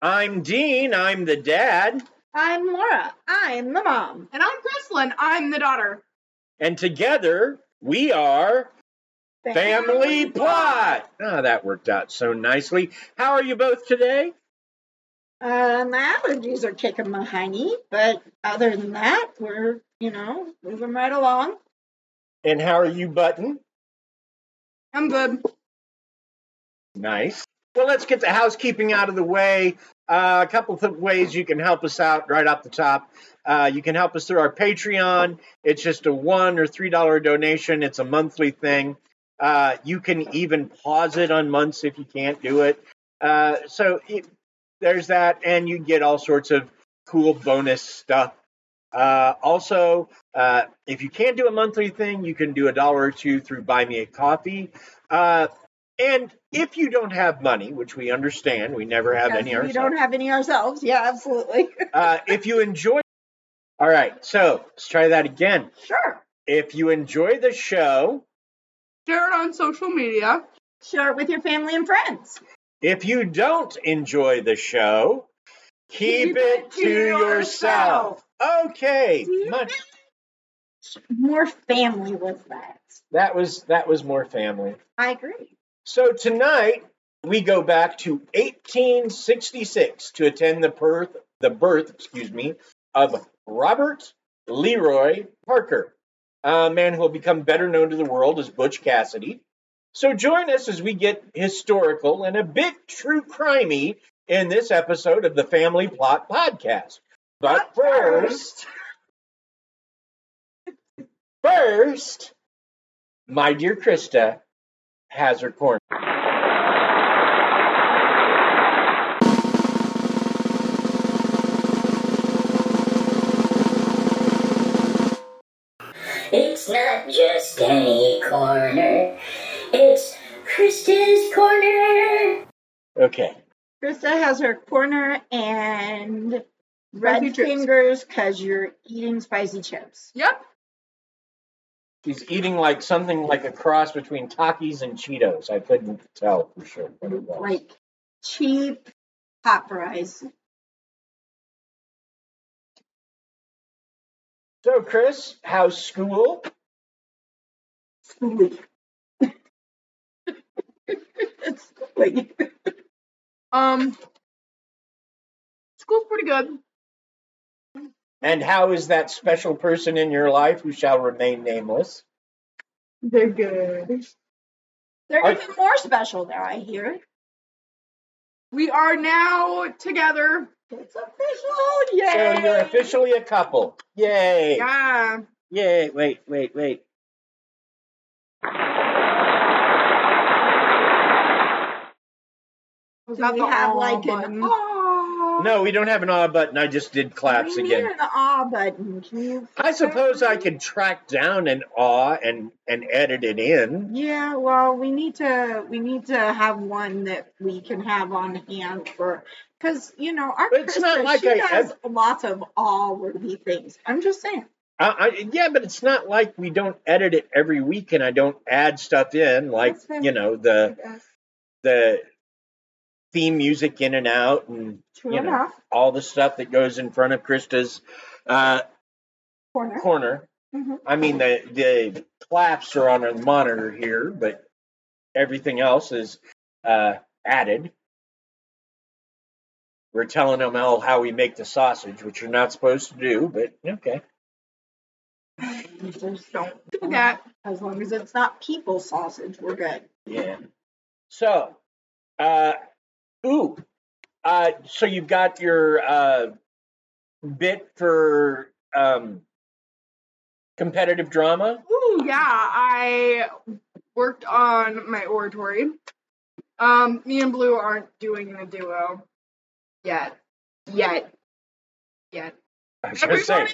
I'm Dean, I'm the dad. I'm Laura, I'm the mom. And I'm Kristlyn, I'm the daughter. And together, we are Family Plot. Oh, that worked out so nicely. How are you both today? The allergies are kicking my hiney, but other than that, we're, moving right along. And how are you, Button? I'm good. Nice. Well, let's get the housekeeping out of the way. A couple of ways you can help us out right off the top. You can help us through our Patreon. It's just a $1 or $3 donation. It's a monthly thing. You can even pause it on months if you can't do it. There's that, and you get all sorts of cool bonus stuff. Also, if you can't do a monthly thing, you can do $1 or $2 through Buy Me a Coffee. And if you don't have money, which we understand, we never have any ourselves. We don't have any ourselves. Yeah, absolutely. If you enjoy... All right, so let's try that again. Sure. If you enjoy the show... Share it on social media. Share it with your family and friends. If you don't enjoy the show, keep it to yourself. Okay. More family was that. That was more family. I agree. So tonight we go back to 1866 to attend the birth of Robert Leroy Parker, a man who will become better known to the world as Butch Cassidy. So join us as we get historical and a bit true crimey in this episode of the Family Plot Podcast. But first, my dear Krysta has her corner. It's not just any corner, it's Krysta's corner. Okay. Krysta has her corner and red Spicy chips. fingers because you're eating spicy chips. Yep. She's eating like something like a cross between Takis and Cheetos. I couldn't tell for sure what it was. Like cheap hot fries. So, Chris, how's school? Schooly. It's schooly. School's pretty good. And how is that special person in your life who shall remain nameless? They're good. They're even more special there, I hear. We are now together. It's official! Yay! So you're officially a couple. Yay! Yeah. Yay! Wait. Was Do that we the have aw like button? an aw? No, we don't have an aw button. I just did claps What do you again. mean an aw button? Can you? I suppose I could track down an aw and edit it in. Yeah, well, we need to have one that we can have on hand for, because our But it's Krista, not like she I- does lots of awe-worthy things. I'm just saying. Yeah, but it's not like we don't edit it every week and I don't add stuff in, like, That's fair. the theme music in and out and, True enough. all the stuff that goes in front of Krista's corner. Mm-hmm. I mean, the claps are on the monitor here, but everything else is added. We're telling them all how we make the sausage, which you're not supposed to do, but okay. Just don't Do that. As long as it's not people sausage, we're good. Yeah. So, so you've got your bit for competitive drama? Ooh, yeah, I worked on my oratory. Me and Blue aren't doing the duo yet. I was gonna say, Everybody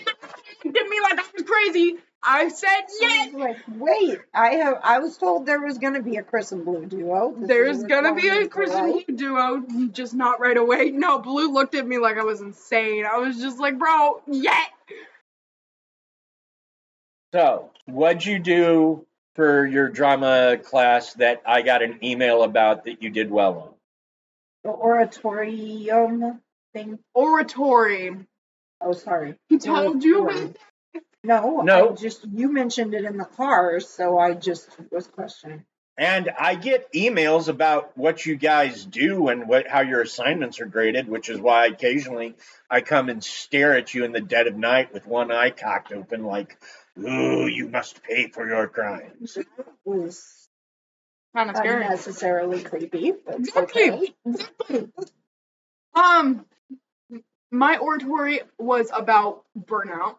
looked at me like I was crazy. I said yes. Like, wait, I was told there was gonna be a Chris and Blue duo. There's gonna be a Chris and Blue duo, just not right away. No, Blue looked at me like I was insane. I was just like, bro, yet. so what'd you do for your drama class that I got an email about that you did well on? The oratorium thing. Oratory. Oh, sorry. He told you Oratory. about No. You mentioned it in the car, so I just was questioning. And I get emails about what you guys do and how your assignments are graded, which is why occasionally I come and stare at you in the dead of night with one eye cocked open like, ooh, you must pay for your crimes. It was kind of scary. unnecessarily creepy, but Exactly. okay. Exactly. My oratory was about burnout.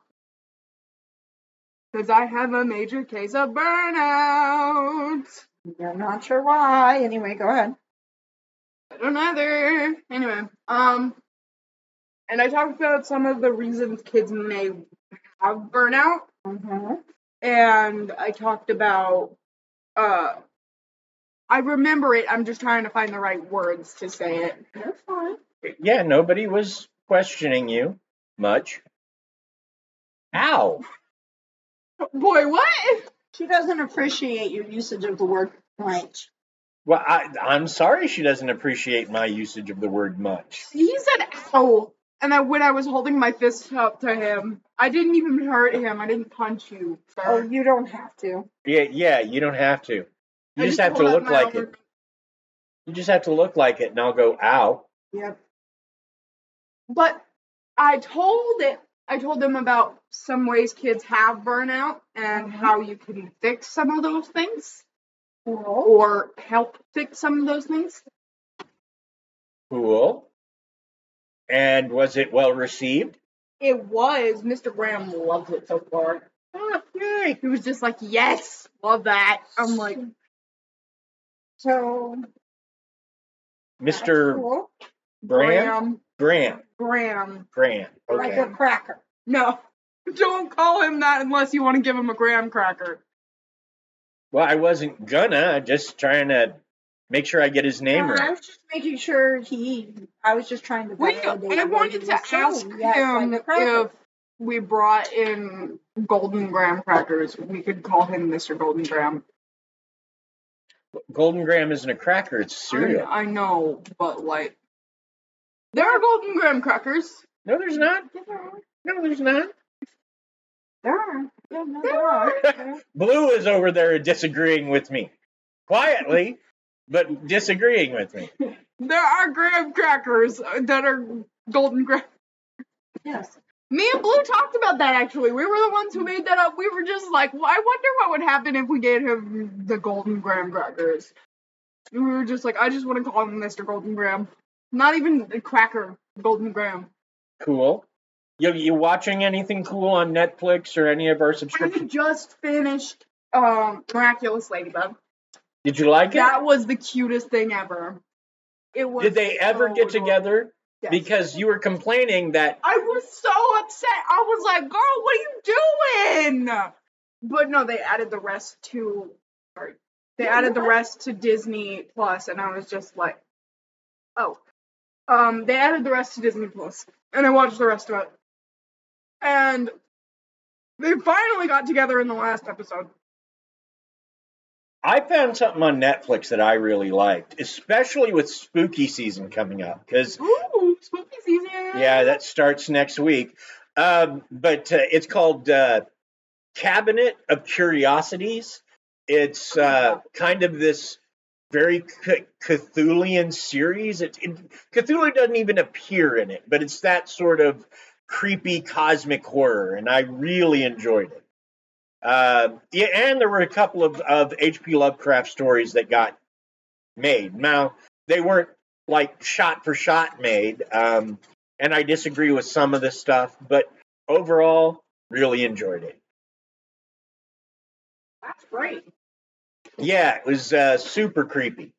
Because I have a major case of burnout. You're not sure why. Anyway, go ahead. I don't either. Anyway, and I talked about some of the reasons kids may have burnout. Mm-hmm. And I talked about, I remember it, I'm just trying to find the right words to say it. You're fine. Yeah, nobody was questioning you much. Ow. Boy, what? She doesn't appreciate your usage of the word much. Well, I'm sorry she doesn't appreciate my usage of the word much. He said ow. And when I was holding my fist up to him, I didn't even hurt him. I didn't punch you, sir. Oh, you don't have to. Yeah, you don't have to. You I just have to pulled out look my like arm. it. You just have to look like it, and I'll go, ow. Yep. But I told them about some ways kids have burnout and how you can fix some of those things. Cool. Or help fix some of those things. Cool. And was it well received? It was. Mr. Graham loves it so far. Oh, yay. He was just like, yes, love that. I'm like, So, Mr. cool. Graham? Graham. Graham. Like Okay. a cracker. No, don't call him that unless you want to give him a graham cracker. Well, I wasn't gonna. Just trying to make sure I get his name I right. was just making sure I was just trying to validate. I what wanted he to was saying. ask Yes, him like a cracker. if we brought in golden graham crackers, we could call him Mr. Golden Graham. Golden Graham isn't a cracker, it's cereal. I know, but like, there are golden graham crackers. No, there's not. No, there's not. There are. Yeah, no, there are. Blue is over there disagreeing with me. Quietly, but disagreeing with me. There are graham crackers that are golden graham. Yes. Me and Blue talked about that, actually. We were the ones who made that up. We were just like, well, I wonder what would happen if we gave him the golden graham crackers. And we were just like, I just want to call him Mr. Golden Graham. Not even a cracker, Golden Graham. Cool. You watching anything cool on Netflix or any of our I subscriptions? just finished Miraculous Ladybug. Did you like it? That was the cutest thing ever. It was. Did they ever so get adorable. together? Yes. Because you were complaining that I was so upset. I was like, girl, what are you doing? But no, they added the rest to Disney Plus, and I was just like, oh. They added the rest to Disney Plus, and I watched the rest of it. And they finally got together in the last episode. I found something on Netflix that I really liked, especially with spooky season coming up. Because Ooh, spooky season. yeah, that starts next week. But it's called Cabinet of Curiosities. It's kind of this very Cthulhian series. Cthulhu doesn't even appear in it, but it's that sort of creepy cosmic horror, and I really enjoyed it. Yeah, and there were a couple of H.P. Lovecraft stories that got made. Now, they weren't like shot for shot made. and I disagree with some of the stuff, but overall, really enjoyed it. That's great. Yeah, it was super creepy.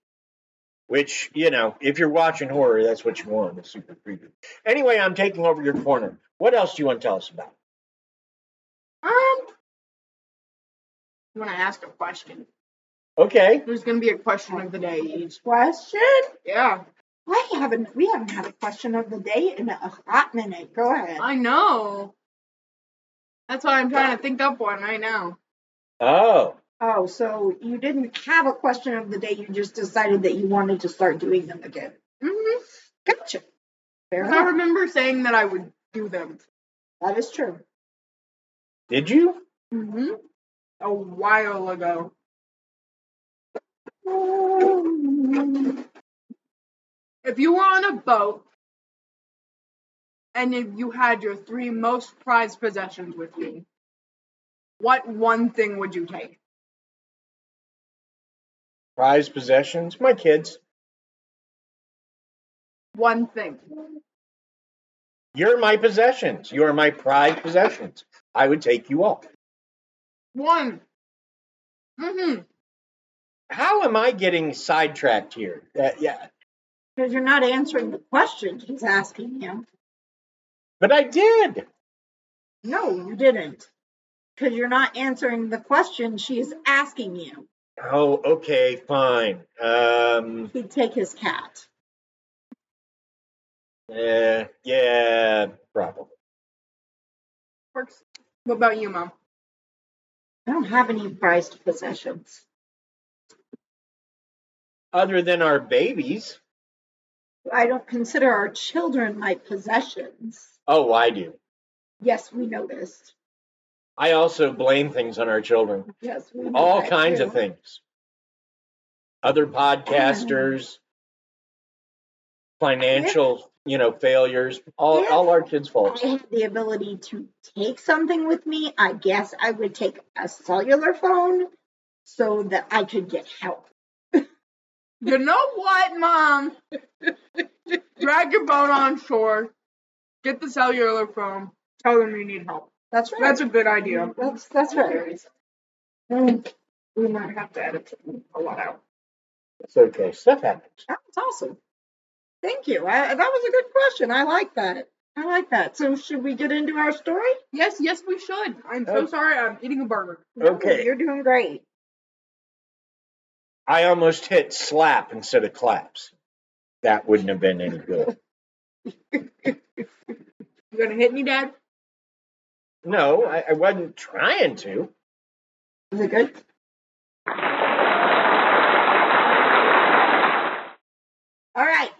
Which, if you're watching horror, that's what you want. It's super creepy. Anyway, I'm taking over your corner. What else do you want to tell us about? You want to ask a question? Okay. There's going to be a question of the day each. Question? Yeah. We haven't had a question of the day in a hot minute. Go ahead. I know. That's why I'm trying to think up one right now. Oh. Oh, so you didn't have a question of the day. You just decided that you wanted to start doing them again. Mm-hmm. Gotcha. Fair I enough. remember saying that I would do them. That is true. Did you? Mm-hmm. A while ago. If you were on a boat and if you had your 3 most prized possessions with you, what one thing would you take? Prized possessions? My kids. One thing. You're my possessions. You are my prized possessions. I would take you all. One. Mm-hmm. How am I getting sidetracked here? Yeah. Because you're not answering the question he's asking you. But I did. No, you didn't. Because you're not answering the question she's asking you. Oh, okay, fine. He'd take his cat. Yeah, probably. Works. What about you, Mom? I don't have any prized possessions. Other than our babies. I don't consider our children my possessions. Oh, I do. Yes, we noticed. I also blame things on our children. Yes, we know All that kinds too. of things. Other podcasters, financial, failures, all our kids' faults. I had the ability to take something with me, I guess I would take a cellular phone so that I could get help. You know what, Mom? Drag your boat on shore. Get the cellular phone. Tell them you need help. That's right. That's a good idea. That's right. We might have to edit a lot out. It's okay. Stuff happens. That was awesome. Thank you. That was a good question. I like that. So should we get into our story? Yes, we should. I'm so sorry. I'm eating a burger. Okay. You're doing great. I almost hit slap instead of claps. That wouldn't have been any good. You gonna hit me, Dad? No, I wasn't trying to. Is it good? All right.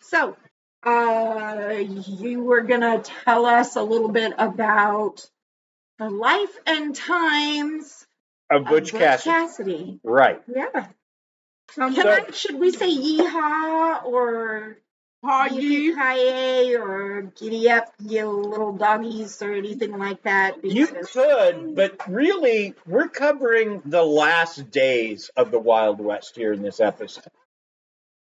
So, you were going to tell us a little bit about the life and times Of Butch Cassidy. Right. Yeah. So- Should we say yeehaw or Poggy. yippee-ki-yay or giddy up, you little doggies or anything like that? You Because- could, but really, we're covering the last days of the Wild West here in this episode.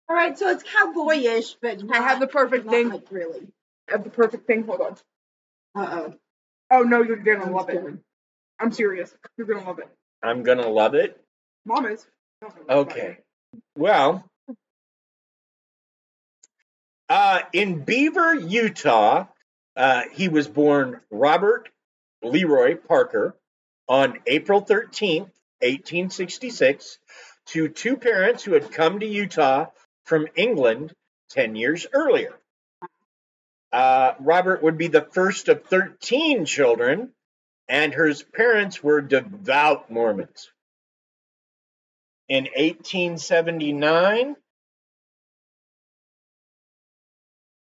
All right, so it's cowboyish, but I have the perfect thing. Like really. I have the perfect thing. Hold on. Uh-oh. Oh, no, you're gonna love it. I'm serious. You're gonna love it. I'm going to love it. Mom is. Okay. Well, in Beaver, Utah, he was born Robert Leroy Parker on April 13th, 1866, to 2 parents who had come to Utah from England 10 years earlier. Robert would be the first of 13 children, and his parents were devout Mormons. In 1879,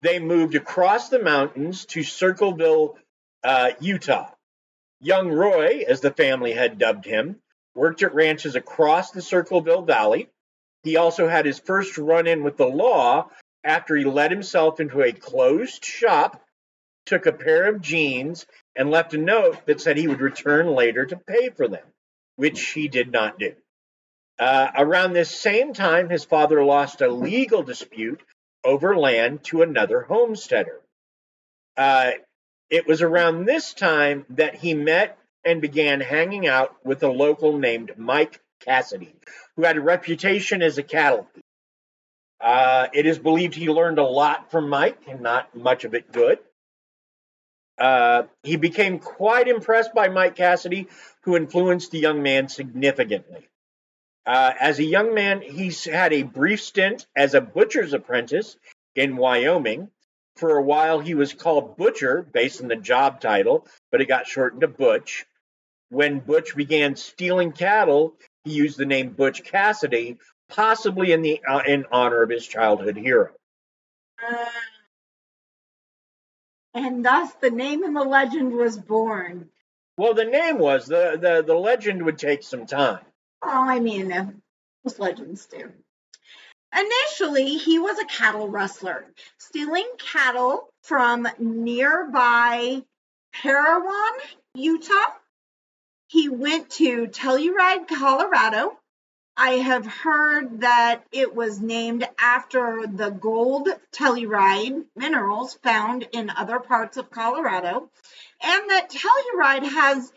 they moved across the mountains to Circleville, Utah. Young Roy, as the family had dubbed him, worked at ranches across the Circleville Valley. He also had his first run-in with the law after he let himself into a closed shop, took a pair of jeans, and left a note that said he would return later to pay for them, which he did not do. Around this same time, his father lost a legal dispute overland to another homesteader. It was around this time that he met and began hanging out with a local named Mike Cassidy, who had a reputation as a cattle thief. It is believed he learned a lot from Mike, and not much of it good. He became quite impressed by Mike Cassidy, who influenced the young man significantly. As a young man, he's had a brief stint as a butcher's apprentice in Wyoming. For a while, he was called Butcher, based on the job title, but it got shortened to Butch. When Butch began stealing cattle, he used the name Butch Cassidy, possibly in honor of his childhood hero. And thus the name and the legend was born. Well, the name was. The legend would take some time. Oh, I mean, most legends do. Initially, he was a cattle rustler, stealing cattle from nearby Parowan, Utah. He went to Telluride, Colorado. I have heard that it was named after the gold telluride minerals found in other parts of Colorado, and that Telluride has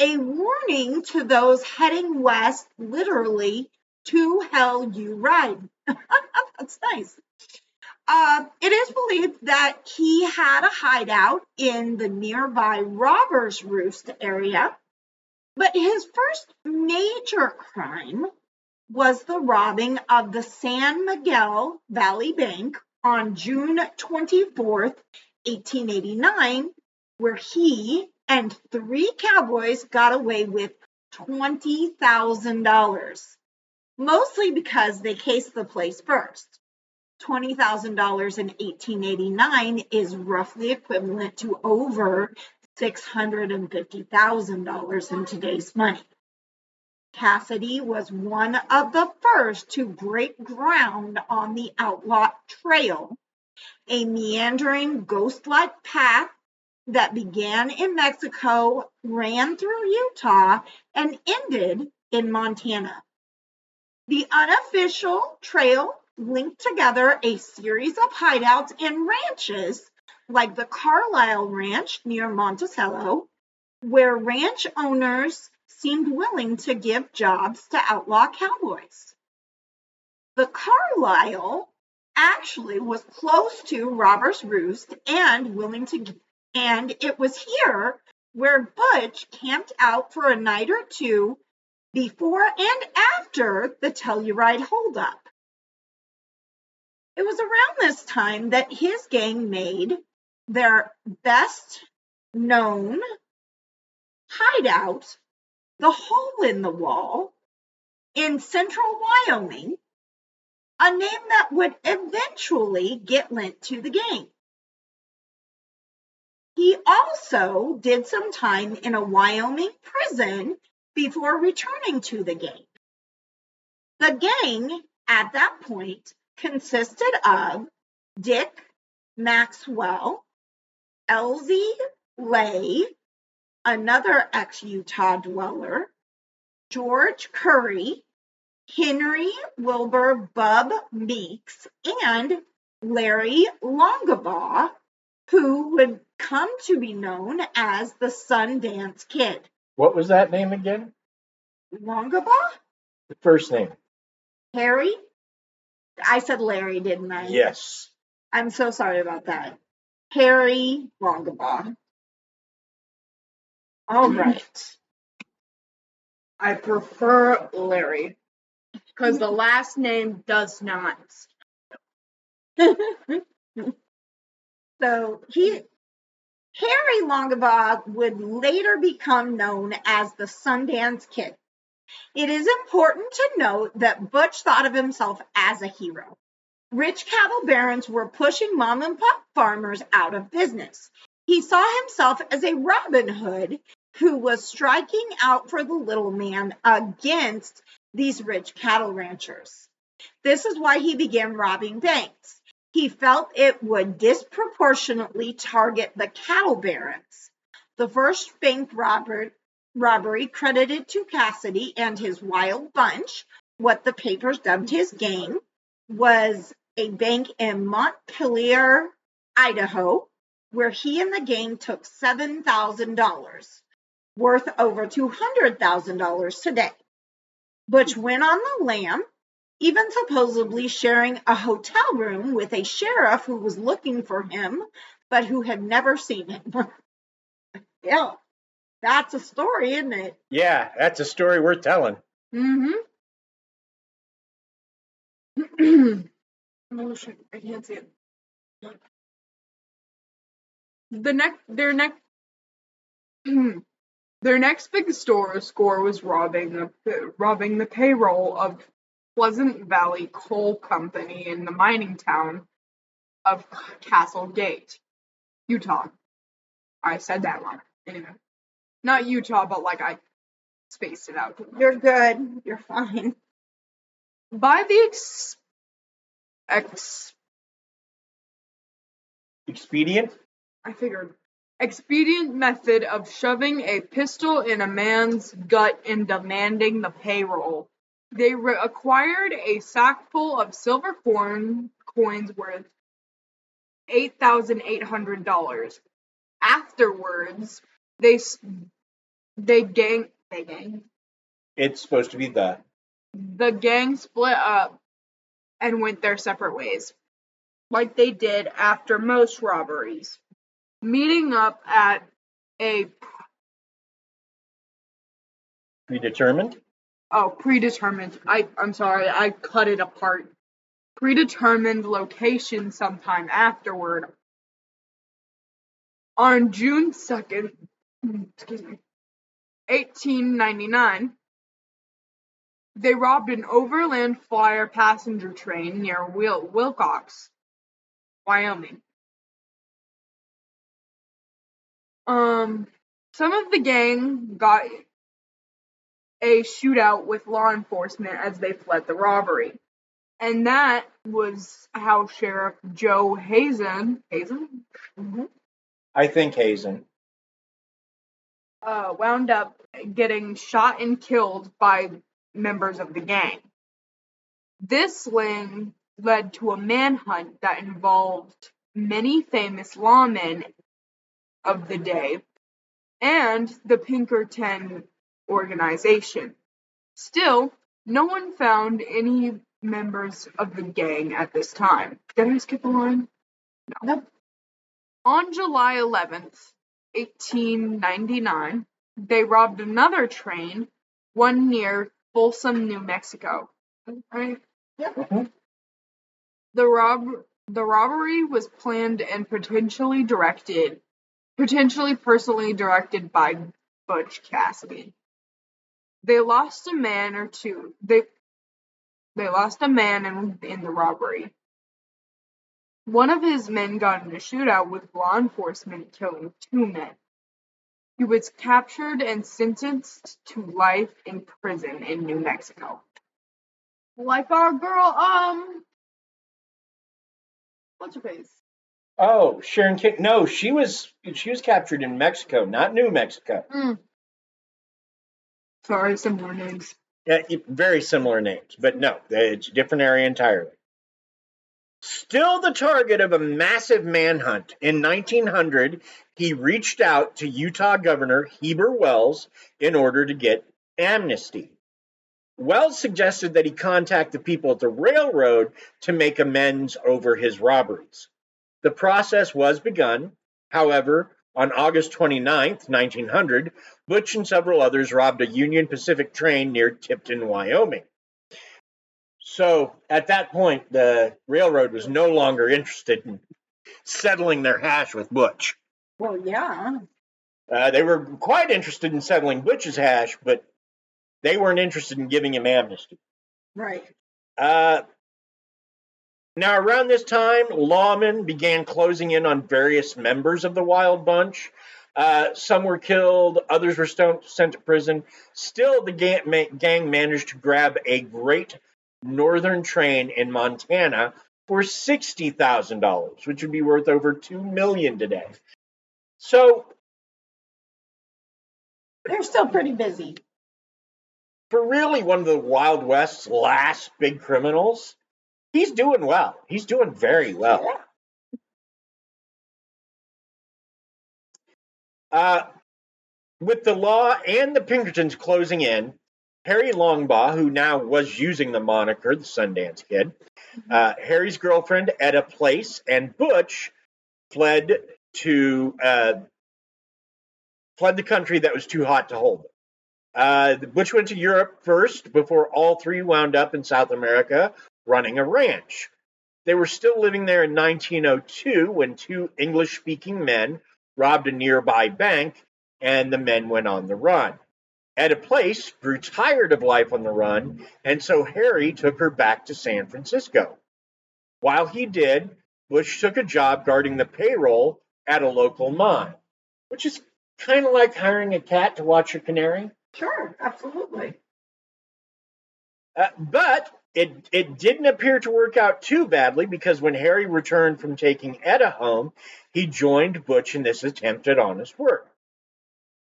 a warning to those heading west, literally, to hell you ride. That's nice. It is believed that he had a hideout in the nearby Robbers Roost area, but his first major crime was the robbing of the San Miguel Valley Bank on June 24th, 1889, where he and 3 cowboys got away with $20,000, mostly because they cased the place first. $20,000 in 1889 is roughly equivalent to over $650,000 in today's money. Cassidy was one of the first to break ground on the Outlaw Trail, a meandering ghost-like path that began in Mexico, ran through Utah, and ended in Montana. The unofficial trail linked together a series of hideouts and ranches like the Carlisle Ranch near Monticello, where ranch owners seemed willing to give jobs to outlaw cowboys. The Carlisle actually was close to Robbers Roost and it was here where Butch camped out for a night or two before and after the Telluride holdup. It was around this time that his gang made their best known hideout, the Hole in the Wall, in central Wyoming, a name that would eventually get lent to the gang. He also did some time in a Wyoming prison before returning to the gang. The gang at that point consisted of Dick Maxwell, Elsie Lay, another ex-Utah dweller, George Curry, Henry Wilbur Bub Meeks, and Larry Longabaugh, who would come to be known as the Sundance Kid. What was that name again? Longabaugh? The first name. Harry? I said Larry, didn't I? Yes. I'm so sorry about that. Harry Longabaugh. All right. I prefer Larry because the last name does not. So Harry Longabaugh would later become known as the Sundance Kid. It is important to note that Butch thought of himself as a hero. Rich cattle barons were pushing mom and pop farmers out of business. He saw himself as a Robin Hood who was striking out for the little man against these rich cattle ranchers. This is why he began robbing banks. He felt it would disproportionately target the cattle barons. The first bank robbery credited to Cassidy and his wild bunch, what the papers dubbed his gang, was a bank in Montpelier, Idaho, where he and the gang took $7,000, worth over $200,000 today. Butch went on the lam, even supposedly sharing a hotel room with a sheriff who was looking for him, but who had never seen him. Yeah, that's a story, isn't it? Yeah, that's a story worth telling. Mm-hmm. Oh shit, I can't see it. Their next big score was robbing the payroll of Pleasant Valley Coal Company in the mining town of Castle Gate, Utah. I said that wrong. Anyway, not Utah, but like I spaced it out. You're good. You're fine. By the expedient method of shoving a pistol in a man's gut and demanding the payroll, they acquired a sackful of silver coins worth $8,800. Afterwards, the gang split up and went their separate ways, like they did after most robberies, meeting up at a Predetermined? predetermined. I'm sorry, I cut it apart. Predetermined location sometime afterward. On June 2nd, 1899, they robbed an overland flyer passenger train near Wilcox, Wyoming. Some of the gang got a shootout with law enforcement as they fled the robbery. And that was how Sheriff Joe Hazen? Mm-hmm. I think Hazen. Wound up getting shot and killed by members of the gang. This sling led to a manhunt that involved many famous lawmen of the day and the Pinkerton organization. Still, no one found any members of the gang at this time. Did I skip a line? No. Nope. On July 11th, 1899, they robbed another train, one near Folsom, New Mexico. Right? Yep. Mm-hmm. The robbery was planned and potentially personally directed by Butch Cassidy. They lost a man or two. They lost a man in the robbery. One of his men got in a shootout with law enforcement, killing 2 men. He was captured and sentenced to life in prison in New Mexico. Like our girl, what's her face? Oh, Sharon King. No, she was captured in Mexico, not New Mexico. Sorry, similar names. Yeah, very similar names, but no, it's a different area entirely. Still the target of a massive manhunt, in 1900, he reached out to Utah Governor Heber Wells in order to get amnesty. Wells suggested that he contact the people at the railroad to make amends over his robberies. The process was begun. However, on August 29th, 1900, Butch and several others robbed a Union Pacific train near Tipton, Wyoming. So, at that point, the railroad was no longer interested in settling their hash with Butch. Well, yeah. They were quite interested in settling Butch's hash, but they weren't interested in giving him amnesty. Right. Now, around this time, lawmen began closing in on various members of the Wild Bunch. Some were killed, others were sent to prison. Still, the gang managed to grab a Great Northern train in Montana for $60,000, which would be worth over $2 million today. So, they're still pretty busy. For really one of the Wild West's last big criminals, He's doing well. He's doing very well. With the law and the Pinkertons closing in, Harry Longabaugh, who now was using the moniker the Sundance Kid, Harry's girlfriend Etta Place, and Butch fled the country that was too hot to hold. Butch went to Europe first before all three wound up in South America running a ranch. They were still living there in 1902 when two English-speaking men robbed a nearby bank, and the men went on the run. At a place, grew tired of life on the run, and so Harry took her back to San Francisco. While he did, Butch took a job guarding the payroll at a local mine, which is kind of like hiring a cat to watch your canary. Sure, absolutely. But it didn't appear to work out too badly, because when Harry returned from taking Etta home, he joined Butch in this attempt at honest work.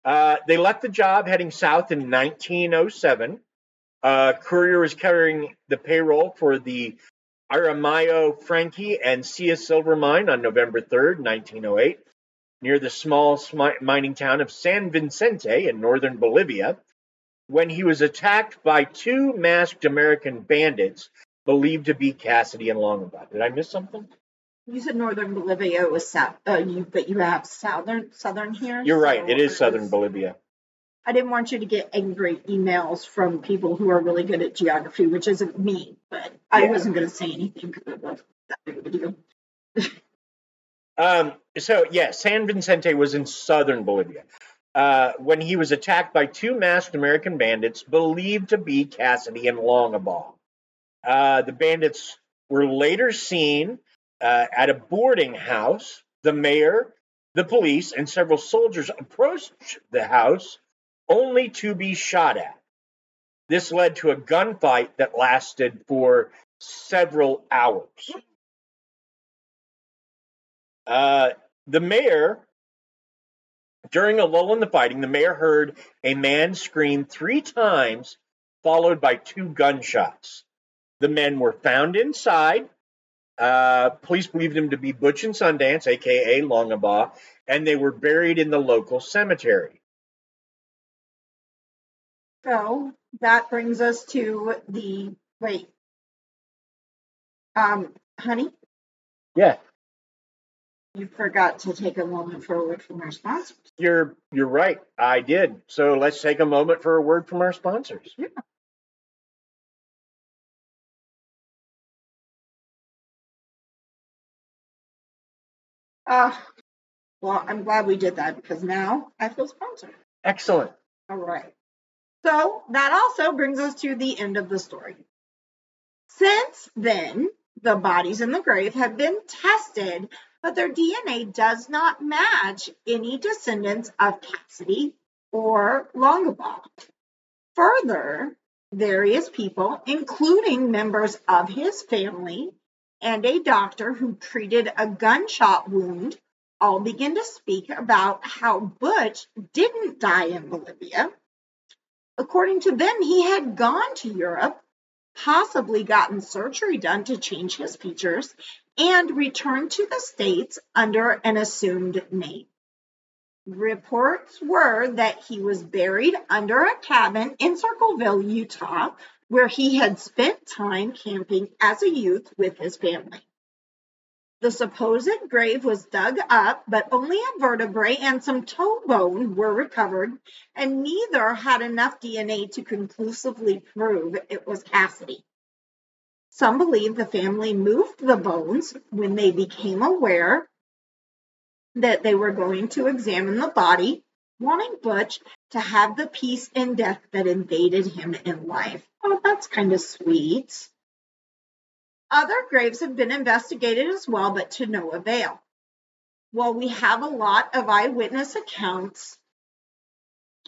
They left the job heading south in 1907. Courier was carrying the payroll for the Aramayo Frankie and Sia silver mine on November 3rd, 1908, near the small mining town of San Vicente in northern Bolivia, when he was attacked by two masked American bandits believed to be Cassidy and Longabaugh. Did I miss something? You said northern Bolivia was south, but you have southern here. You're right. So it is southern Bolivia. I didn't want you to get angry emails from people who are really good at geography, which isn't me, but I wasn't going to say anything because it wasn't that big of a deal. San Vicente was in southern Bolivia when he was attacked by two masked American bandits believed to be Cassidy and Longabaugh. The bandits were later seen at a boarding house. The mayor, the police, and several soldiers approached the house only to be shot at. This led to a gunfight that lasted for several hours. The mayor, during a lull in the fighting, the mayor heard a man scream 3 times, followed by 2 gunshots. The men were found inside. Police believed him to be Butch and Sundance, a.k.a. Longabaugh, and they were buried in the local cemetery. So that brings us to honey? Yeah. You forgot to take a moment for a word from our sponsors. You're right. I did. So let's take a moment for a word from our sponsors. Yeah. Well, I'm glad we did that because now I feel sponsored. Excellent. All right. So that also brings us to the end of the story. Since then, the bodies in the grave have been tested, but their DNA does not match any descendants of Cassidy or Longabaugh. Further, various people, including members of his family and a doctor who treated a gunshot wound, all begin to speak about how Butch didn't die in Bolivia. According to them, he had gone to Europe, possibly gotten surgery done to change his features, and returned to the States under an assumed name. Reports were that he was buried under a cabin in Circleville, Utah, where he had spent time camping as a youth with his family. The supposed grave was dug up, but only a vertebrae and some toe bone were recovered, and neither had enough DNA to conclusively prove it was Cassidy. Some believe the family moved the bones when they became aware that they were going to examine the body, wanting Butch to have the peace in death that invaded him in life. Oh, that's kind of sweet. Other graves have been investigated as well, but to no avail. While we have a lot of eyewitness accounts,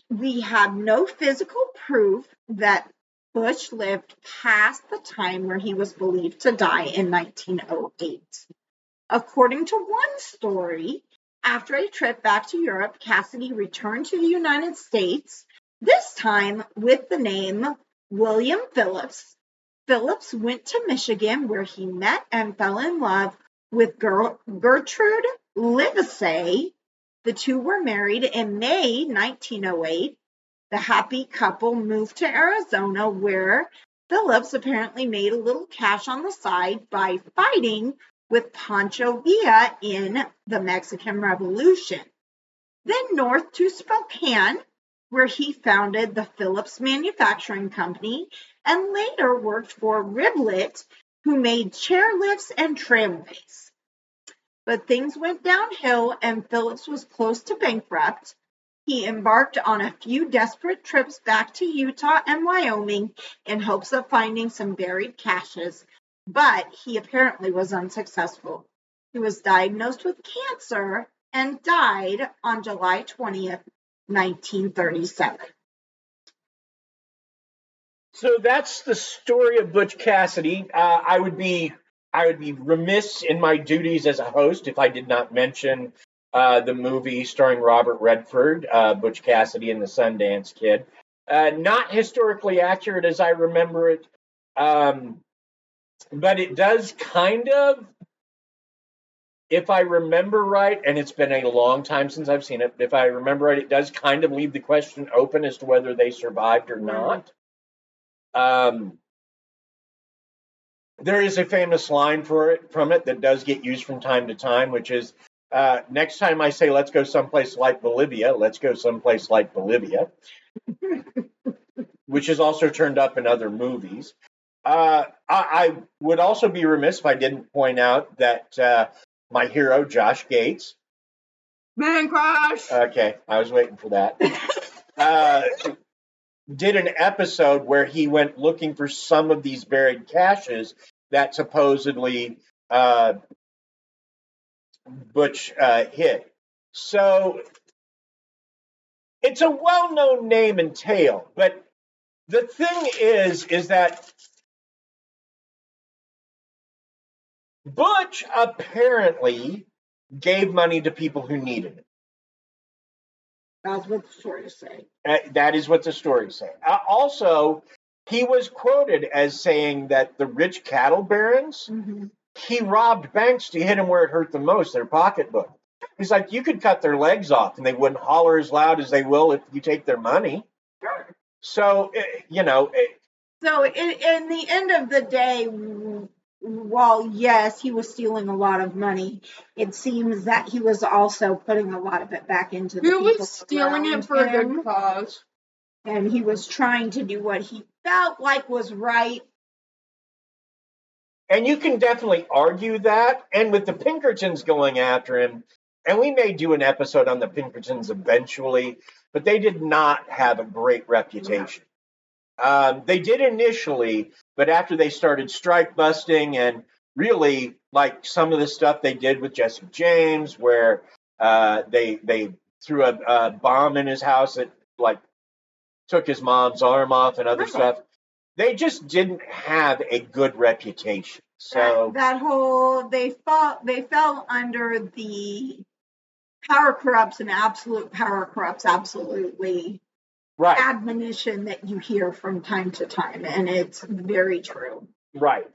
we have no physical proof that Butch lived past the time where he was believed to die in 1908. According to one story, after a trip back to Europe, Cassidy returned to the United States, this time with the name William Phillips, Phillips went to Michigan, where he met and fell in love with Gertrude Livesey. The two were married in May 1908. The happy couple moved to Arizona, where Phillips apparently made a little cash on the side by fighting with Pancho Villa in the Mexican Revolution. Then north to Spokane, where he founded the Phillips Manufacturing Company and later worked for Riblet, who made chairlifts and tramways. But things went downhill and Phillips was close to bankrupt. He embarked on a few desperate trips back to Utah and Wyoming in hopes of finding some buried caches, but he apparently was unsuccessful. He was diagnosed with cancer and died on July 20th, 1937. So that's the story of Butch Cassidy. I would be remiss in my duties as a host if I did not mention the movie starring Robert Redford, Butch Cassidy and the Sundance Kid. Not historically accurate as I remember it, but it does kind of, if I remember right, and it's been a long time since I've seen it, but if I remember right, it does kind of leave the question open as to whether they survived or not. There is a famous line from it that does get used from time to time, which is, next time I say, let's go someplace like Bolivia, let's go someplace like Bolivia, which is also turned up in other movies. I would also be remiss if I didn't point out that my hero, Josh Gates. Man crush! Okay, I was waiting for that. Did an episode where he went looking for some of these buried caches that supposedly Butch hid. So it's a well-known name and tale, but the thing is that Butch apparently gave money to people who needed it. That's what the stories say. That is what the stories say. Also, he was quoted as saying that the rich cattle barons, he robbed banks to hit them where it hurt the most, their pocketbook. He's like, you could cut their legs off and they wouldn't holler as loud as they will if you take their money. Sure. So, So in the end of the day, while yes, he was stealing a lot of money, it seems that he was also putting a lot of it back into the people. He was stealing it for a good cause. And he was trying to do what he felt like was right. And you can definitely argue that. And with the Pinkertons going after him, and we may do an episode on the Pinkertons eventually, but they did not have a great reputation. They did initially, but after they started strike busting and really like some of the stuff they did with Jesse James, where they threw a bomb in his house that like took his mom's arm off and other stuff, they just didn't have a good reputation. So that whole they fell under the power corrupts and absolute power corrupts absolutely. Right. Admonition that you hear from time to time, and it's very true. Right.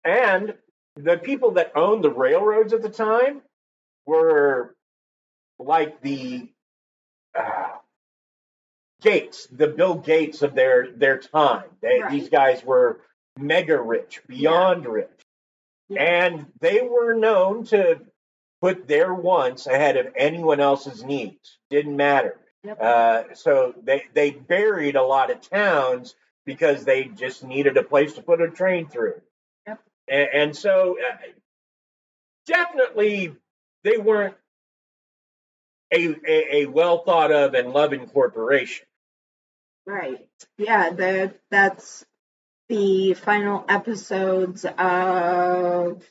And the people that owned the railroads at the time were like the Gates, the Bill Gates of their time. These guys were mega rich, beyond rich. Yeah. And they were known to put their wants ahead of anyone else's needs. Didn't matter. Yep. So they buried a lot of towns because they just needed a place to put a train through. Yep. And so definitely they weren't a well thought of and loving corporation. Right. Yeah, that's the final episodes of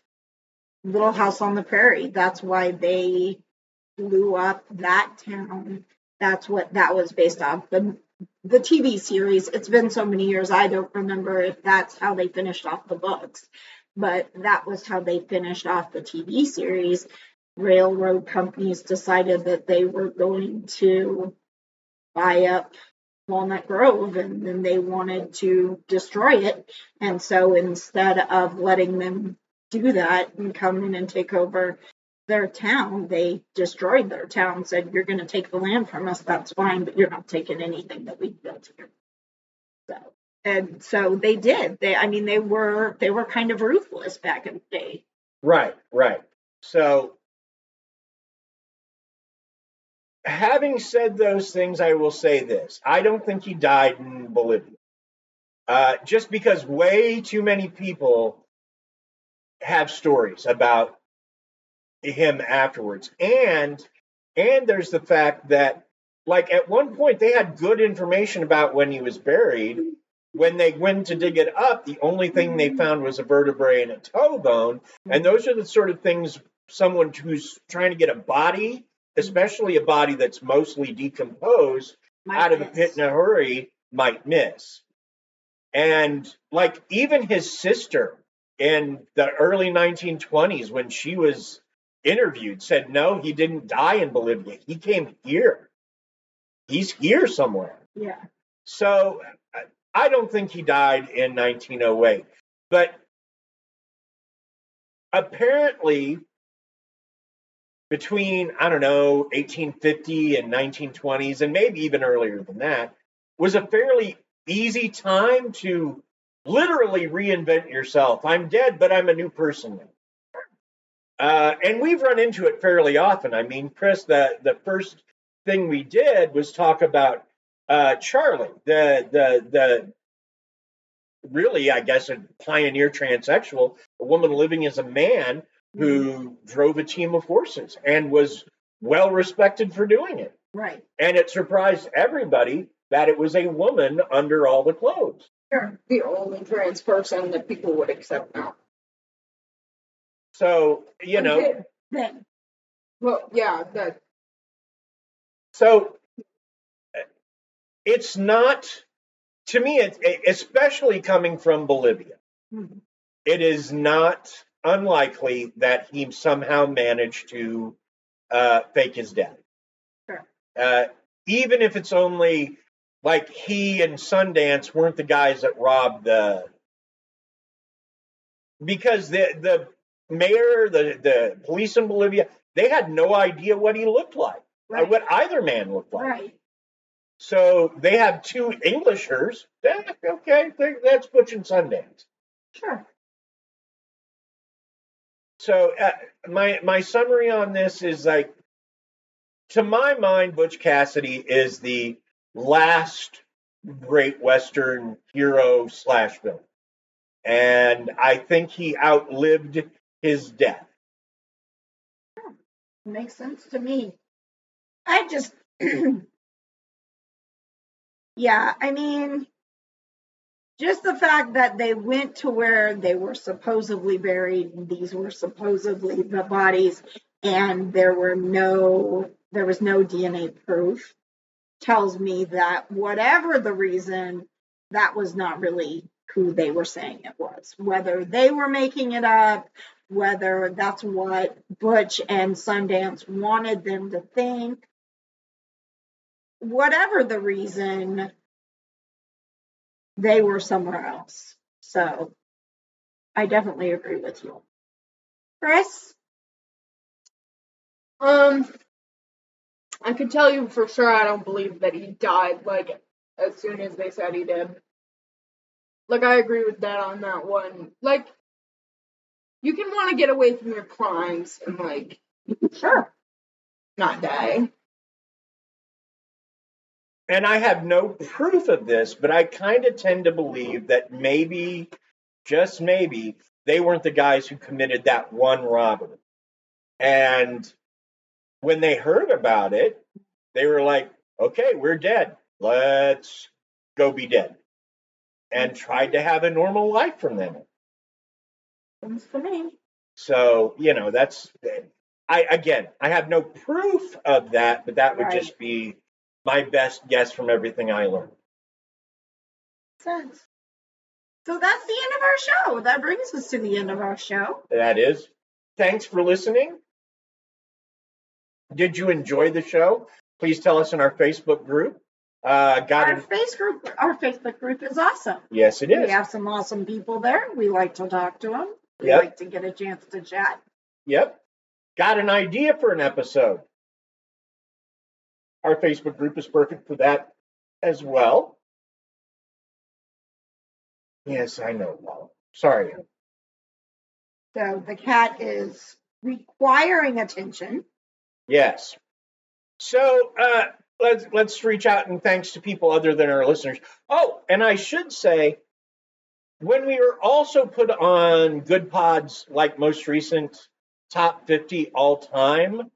Little House on the Prairie. That's why they blew up that town. That's what that was based off. The TV series, it's been so many years, I don't remember if that's how they finished off the books. But that was how they finished off the TV series. Railroad companies decided that they were going to buy up Walnut Grove, and then they wanted to destroy it. And so instead of letting them do that and come in and take over their town, they destroyed their town, said, you're going to take the land from us, that's fine, but you're not taking anything that we built here. So they did. They were kind of ruthless back in the day. Right. So, having said those things, I will say this. I don't think he died in Bolivia. Just because way too many people have stories about him afterwards. And there's the fact that, like, at one point they had good information about when he was buried. When they went to dig it up, the only thing they found was a vertebrae and a toe bone. And those are the sort of things someone who's trying to get a body, especially a body that's mostly decomposed, out of a pit in a hurry, might miss. And, like, even his sister in the early 1920s, when she was interviewed, said, no, he didn't die in Bolivia. He came here. He's here somewhere. Yeah. So I don't think he died in 1908. But apparently, between, 1850 and 1920s, and maybe even earlier than that, was a fairly easy time to literally reinvent yourself. I'm dead, but I'm a new person now. And we've run into it fairly often. I mean, Chris, the first thing we did was talk about Charlie, the really, I guess, a pioneer transsexual, a woman living as a man who drove a team of horses and was well respected for doing it. Right. And it surprised everybody that it was a woman under all the clothes. Sure. The only trans person that people would accept now. So, Then. Well, yeah, that. So it's not, to me, especially coming from Bolivia, it is not unlikely that he somehow managed to fake his death. Sure. Even if it's only like he and Sundance weren't the guys that robbed because the mayor, the police in Bolivia, they had no idea what he looked like, right. what either man looked like. Right. So they have two Englishers. Okay, that's Butch and Sundance. Sure. So my summary on this is, like, to my mind, Butch Cassidy is the last great Western hero / villain. And I think he outlived his death. Makes sense to me. I just, yeah, just the fact that they went to where they were supposedly buried, and these were supposedly the bodies, and there was no DNA proof, tells me that whatever the reason, that was not really who they were saying it was. Whether they were making it up, whether that's what Butch and Sundance wanted them to think, whatever the reason, they were somewhere else. So I definitely agree with you. Chris? I can tell you for sure I don't believe that he died, like, as soon as they said he did. Like, I agree with that on that one. Like, you can want to get away from your crimes and, like, Sure. not die. And I have no proof of this, but I kind of tend to believe that maybe, just maybe, they weren't the guys who committed that one robbery. And when they heard about it, they were like, okay, we're dead. Let's go be dead. And tried to have a normal life from them. Seems to me. So, that's, I have no proof of that, but that would just be my best guess from everything I learned. Sense. So that's the end of our show. That brings us to the end of our show. That is. Thanks for listening. Did you enjoy the show? Please tell us in our Facebook group. Got Our an, Facebook group is awesome. yes, it We is. have some awesome people there. We like to talk to them. We Yep. like to get a chance to chat. Yep. Got an idea for an episode. Our Facebook group is perfect for that as well. Yes, I know, Paul. Sorry. So the cat is requiring attention. Yes. So let's reach out and thanks to people other than our listeners. Oh, and I should say, when we were also put on Good Pod's like most recent top 50 all time,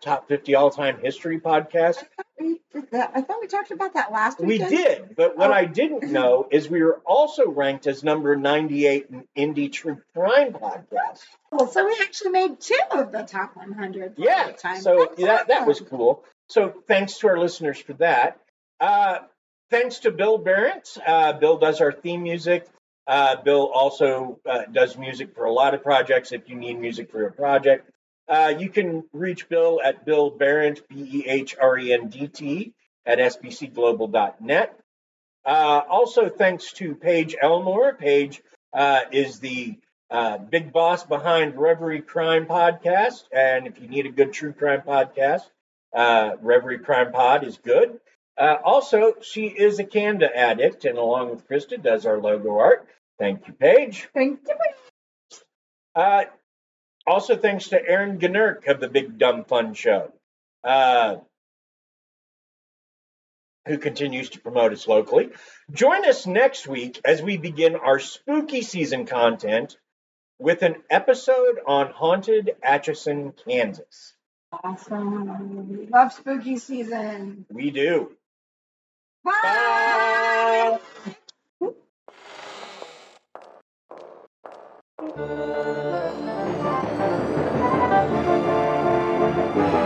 top 50 all time history podcast. We did that. I thought we talked about that last We weekend. did, but what I didn't know is we were also ranked as number 98 in Indie True Crime podcast. Well, so we actually made 2 of the top 100. For Yeah, that time. so That's that was awesome. cool. So thanks to our listeners for that. Thanks to Bill Barrett. Bill does our theme music. Bill also does music for a lot of projects if you need music for a project. You can reach Bill at Bill Barrett, BEHRENDT, at sbcglobal.net. Also, thanks to Paige Elmore. Paige is the big boss behind Reverie Crime Podcast. And if you need a good true crime podcast, Reverie Crime Pod is good. Also, she is a Canada addict, and along with Krysta, does our logo art. Thank you, Paige. Thank you. Also, thanks to Aaron Gnurk of the Big Dumb Fun Show, who continues to promote us locally. Join us next week as we begin our spooky season content with an episode on haunted Atchison, Kansas. Awesome. We love spooky season. We do. Bye. Bye.